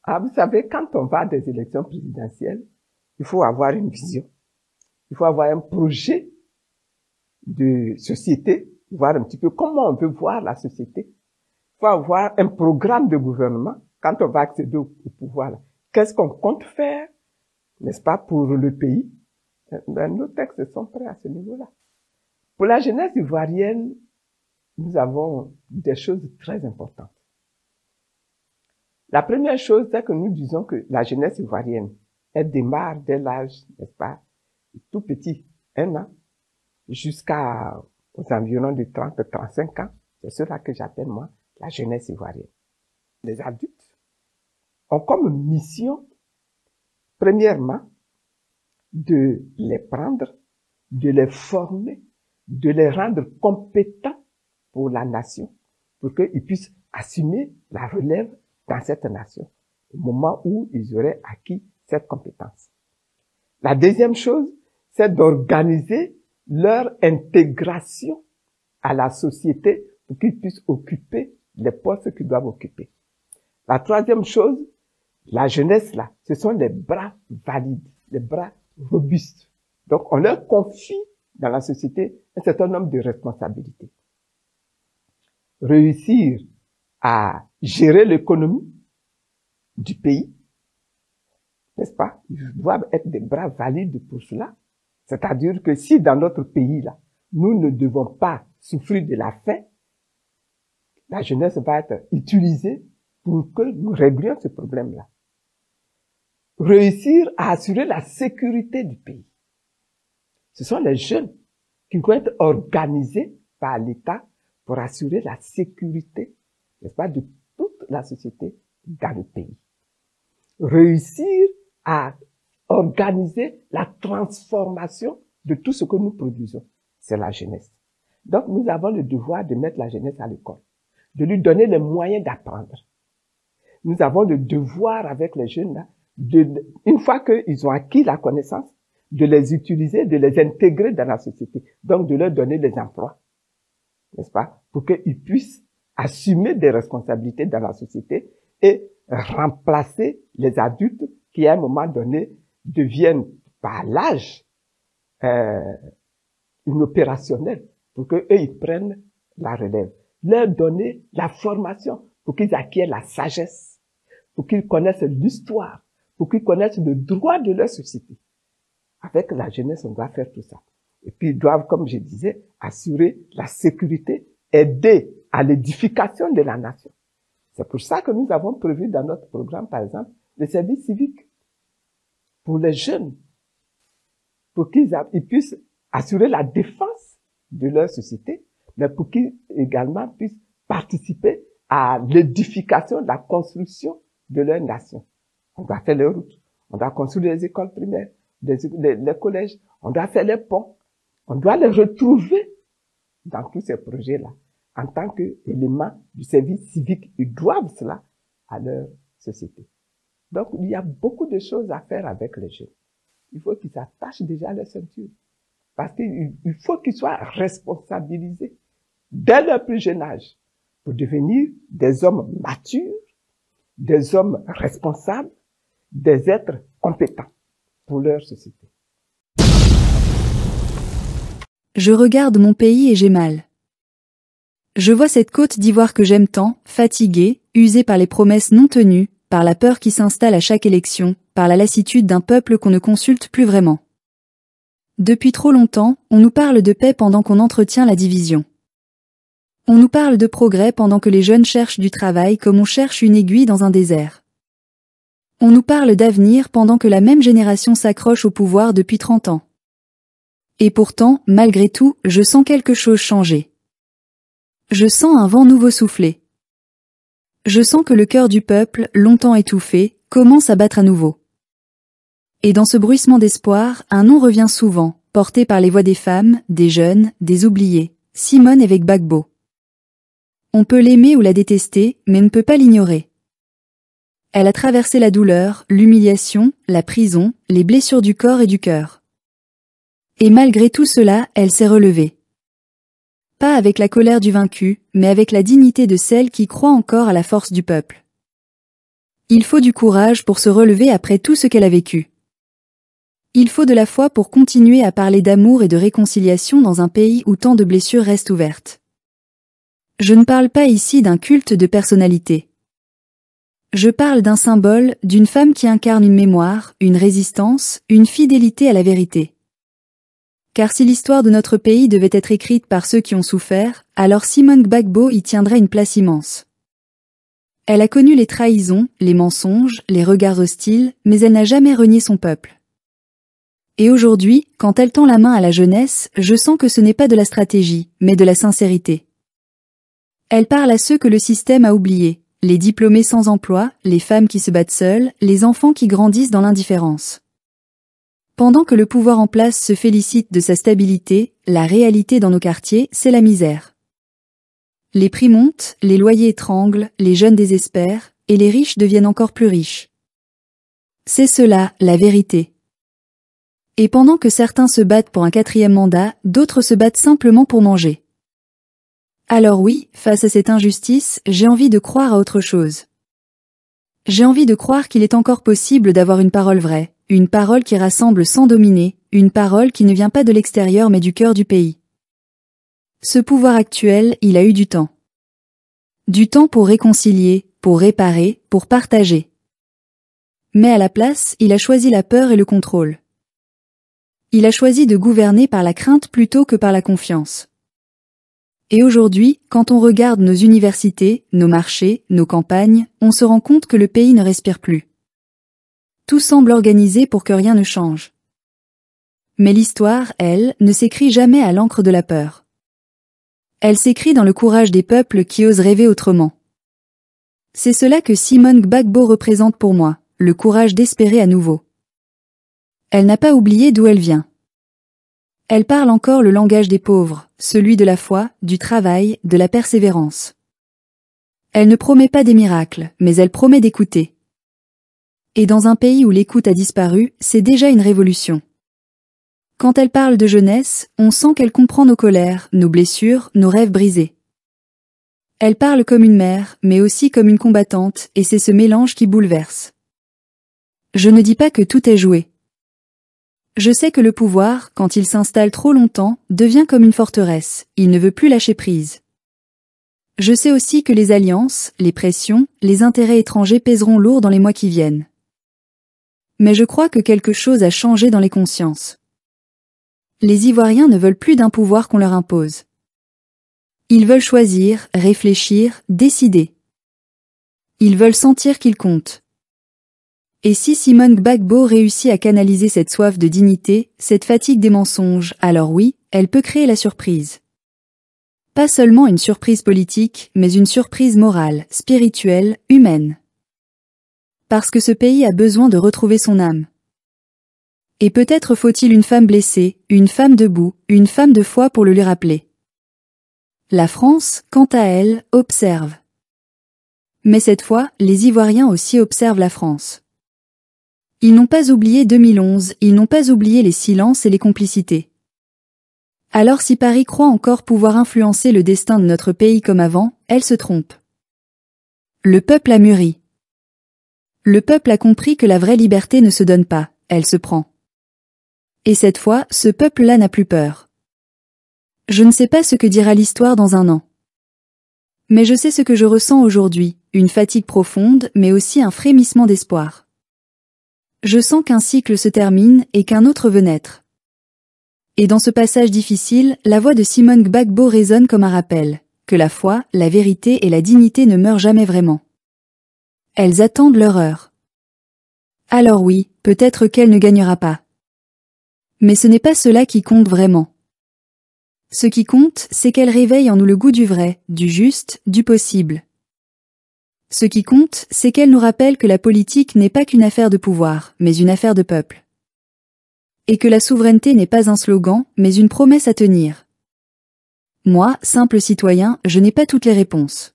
Ah, vous savez, quand on va à des élections présidentielles, il faut avoir une vision. Il faut avoir un projet de société, voir un petit peu comment on veut voir la société. Il faut avoir un programme de gouvernement quand on va accéder au pouvoir. Qu'est-ce qu'on compte faire, n'est-ce pas, pour le pays? Ben, nos textes sont prêts à ce niveau-là. Pour la jeunesse ivoirienne, nous avons des choses très importantes. La première chose, c'est que nous disons que la jeunesse ivoirienne, elle démarre dès l'âge, n'est-ce pas, tout petit, 1 an, aux environs de 30-35 ans. C'est cela que j'appelle, moi, la jeunesse ivoirienne. Les adultes ont comme mission, premièrement, de les prendre, de les former, de les rendre compétents pour la nation, pour qu'ils puissent assumer la relève dans cette nation, au moment où ils auraient acquis cette compétence. La deuxième chose, c'est d'organiser leur intégration à la société pour qu'ils puissent occuper les postes qu'ils doivent occuper. La troisième chose, la jeunesse là, ce sont les bras valides, les bras robustes. Donc on leur confie dans la société un certain nombre de responsabilités. Réussir à gérer l'économie du pays, n'est-ce pas? Ils doivent être des bras valides pour cela. C'est-à-dire que si dans notre pays, là, nous ne devons pas souffrir de la faim, la jeunesse va être utilisée pour que nous réglions ce problème-là. Réussir à assurer la sécurité du pays. Ce sont les jeunes qui vont être organisés par l'État pour assurer la sécurité, n'est-ce pas, de toute la société dans le pays. Réussir à organiser la transformation de tout ce que nous produisons. C'est la jeunesse. Donc, nous avons le devoir de mettre la jeunesse à l'école, de lui donner les moyens d'apprendre. Nous avons le devoir avec les jeunes, là, une fois qu'ils ont acquis la connaissance, de les utiliser, de les intégrer dans la société. Donc, de leur donner des emplois, n'est-ce pas, pour qu'ils puissent assumer des responsabilités dans la société et remplacer les adultes qui, à un moment donné, deviennent, par l'âge, inopérationnels, pour qu'eux, ils prennent la relève. Leur donner la formation pour qu'ils acquièrent la sagesse, pour qu'ils connaissent l'histoire, pour qu'ils connaissent le droit de leur société. Avec la jeunesse, on doit faire tout ça. Et puis, ils doivent, comme je disais, assurer la sécurité, aider à l'édification de la nation. C'est pour ça que nous avons prévu dans notre programme, par exemple, le service civique pour les jeunes, pour qu'ils puissent assurer la défense de leur société, mais pour qu'ils également puissent participer à l'édification, la construction de leur nation. On doit faire les routes, on doit construire les écoles primaires, les collèges, on doit faire les ponts, on doit les retrouver dans tous ces projets-là. En tant qu'élément du service civique, ils doivent cela à leur société. Donc, il y a beaucoup de choses à faire avec les jeunes. Il faut qu'ils attachent déjà leur ceinture. Parce qu'il faut qu'ils soient responsabilisés dès leur plus jeune âge pour devenir des hommes matures, des hommes responsables, des êtres compétents pour leur société. Je regarde mon pays et j'ai mal. Je vois cette côte d'ivoire que j'aime tant, fatiguée, usée par les promesses non tenues, par la peur qui s'installe à chaque élection, par la lassitude d'un peuple qu'on ne consulte plus vraiment. Depuis trop longtemps, on nous parle de paix pendant qu'on entretient la division. On nous parle de progrès pendant que les jeunes cherchent du travail comme on cherche une aiguille dans un désert. On nous parle d'avenir pendant que la même génération s'accroche au pouvoir depuis 30 ans. Et pourtant, malgré tout, je sens quelque chose changer. Je sens un vent nouveau souffler. Je sens que le cœur du peuple, longtemps étouffé, commence à battre à nouveau. Et dans ce bruissement d'espoir, un nom revient souvent, porté par les voix des femmes, des jeunes, des oubliés, Simone Évêque Gbagbo. On peut l'aimer ou la détester, mais ne peut pas l'ignorer. Elle a traversé la douleur, l'humiliation, la prison, les blessures du corps et du cœur. Et malgré tout cela, elle s'est relevée. Pas avec la colère du vaincu, mais avec la dignité de celle qui croit encore à la force du peuple. Il faut du courage pour se relever après tout ce qu'elle a vécu. Il faut de la foi pour continuer à parler d'amour et de réconciliation dans un pays où tant de blessures restent ouvertes. Je ne parle pas ici d'un culte de personnalité. Je parle d'un symbole, d'une femme qui incarne une mémoire, une résistance, une fidélité à la vérité. Car si l'histoire de notre pays devait être écrite par ceux qui ont souffert, alors Simone Gbagbo y tiendrait une place immense. Elle a connu les trahisons, les mensonges, les regards hostiles, mais elle n'a jamais renié son peuple. Et aujourd'hui, quand elle tend la main à la jeunesse, je sens que ce n'est pas de la stratégie, mais de la sincérité. Elle parle à ceux que le système a oubliés, les diplômés sans emploi, les femmes qui se battent seules, les enfants qui grandissent dans l'indifférence. Pendant que le pouvoir en place se félicite de sa stabilité, la réalité dans nos quartiers, c'est la misère. Les prix montent, les loyers étranglent, les jeunes désespèrent, et les riches deviennent encore plus riches. C'est cela, la vérité. Et pendant que certains se battent pour un 4e mandat, d'autres se battent simplement pour manger. Alors oui, face à cette injustice, j'ai envie de croire à autre chose. J'ai envie de croire qu'il est encore possible d'avoir une parole vraie, une parole qui rassemble sans dominer, une parole qui ne vient pas de l'extérieur mais du cœur du pays. Ce pouvoir actuel, il a eu du temps. Du temps pour réconcilier, pour réparer, pour partager. Mais à la place, il a choisi la peur et le contrôle. Il a choisi de gouverner par la crainte plutôt que par la confiance. Et aujourd'hui, quand on regarde nos universités, nos marchés, nos campagnes, on se rend compte que le pays ne respire plus. Tout semble organisé pour que rien ne change. Mais l'histoire, elle, ne s'écrit jamais à l'encre de la peur. Elle s'écrit dans le courage des peuples qui osent rêver autrement. C'est cela que Simone Gbagbo représente pour moi, le courage d'espérer à nouveau. Elle n'a pas oublié d'où elle vient. Elle parle encore le langage des pauvres, celui de la foi, du travail, de la persévérance. Elle ne promet pas des miracles, mais elle promet d'écouter. Et dans un pays où l'écoute a disparu, c'est déjà une révolution. Quand elle parle de jeunesse, on sent qu'elle comprend nos colères, nos blessures, nos rêves brisés. Elle parle comme une mère, mais aussi comme une combattante, et c'est ce mélange qui bouleverse. Je ne dis pas que tout est joué. Je sais que le pouvoir, quand il s'installe trop longtemps, devient comme une forteresse, il ne veut plus lâcher prise. Je sais aussi que les alliances, les pressions, les intérêts étrangers pèseront lourd dans les mois qui viennent. Mais je crois que quelque chose a changé dans les consciences. Les Ivoiriens ne veulent plus d'un pouvoir qu'on leur impose. Ils veulent choisir, réfléchir, décider. Ils veulent sentir qu'ils comptent. Et si Simone Gbagbo réussit à canaliser cette soif de dignité, cette fatigue des mensonges, alors oui, elle peut créer la surprise. Pas seulement une surprise politique, mais une surprise morale, spirituelle, humaine. Parce que ce pays a besoin de retrouver son âme. Et peut-être faut-il une femme blessée, une femme debout, une femme de foi pour le lui rappeler. La France, quant à elle, observe. Mais cette fois, les Ivoiriens aussi observent la France. Ils n'ont pas oublié 2011, ils n'ont pas oublié les silences et les complicités. Alors si Paris croit encore pouvoir influencer le destin de notre pays comme avant, elle se trompe. Le peuple a mûri. Le peuple a compris que la vraie liberté ne se donne pas, elle se prend. Et cette fois, ce peuple-là n'a plus peur. Je ne sais pas ce que dira l'histoire dans un an. Mais je sais ce que je ressens aujourd'hui, une fatigue profonde, mais aussi un frémissement d'espoir. Je sens qu'un cycle se termine et qu'un autre veut naître. Et dans ce passage difficile, la voix de Simone Gbagbo résonne comme un rappel, que la foi, la vérité et la dignité ne meurent jamais vraiment. Elles attendent leur heure. Alors oui, peut-être qu'elle ne gagnera pas. Mais ce n'est pas cela qui compte vraiment. Ce qui compte, c'est qu'elle réveille en nous le goût du vrai, du juste, du possible. Ce qui compte, c'est qu'elle nous rappelle que la politique n'est pas qu'une affaire de pouvoir, mais une affaire de peuple. Et que la souveraineté n'est pas un slogan, mais une promesse à tenir. Moi, simple citoyen, je n'ai pas toutes les réponses.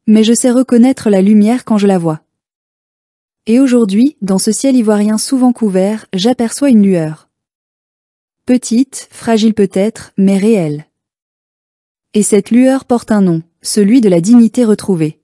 Mais je sais reconnaître la lumière quand je la vois. Et aujourd'hui, dans ce ciel ivoirien souvent couvert, j'aperçois une lueur. Petite, fragile peut-être, mais réelle. Et cette lueur porte un nom, celui de la dignité retrouvée.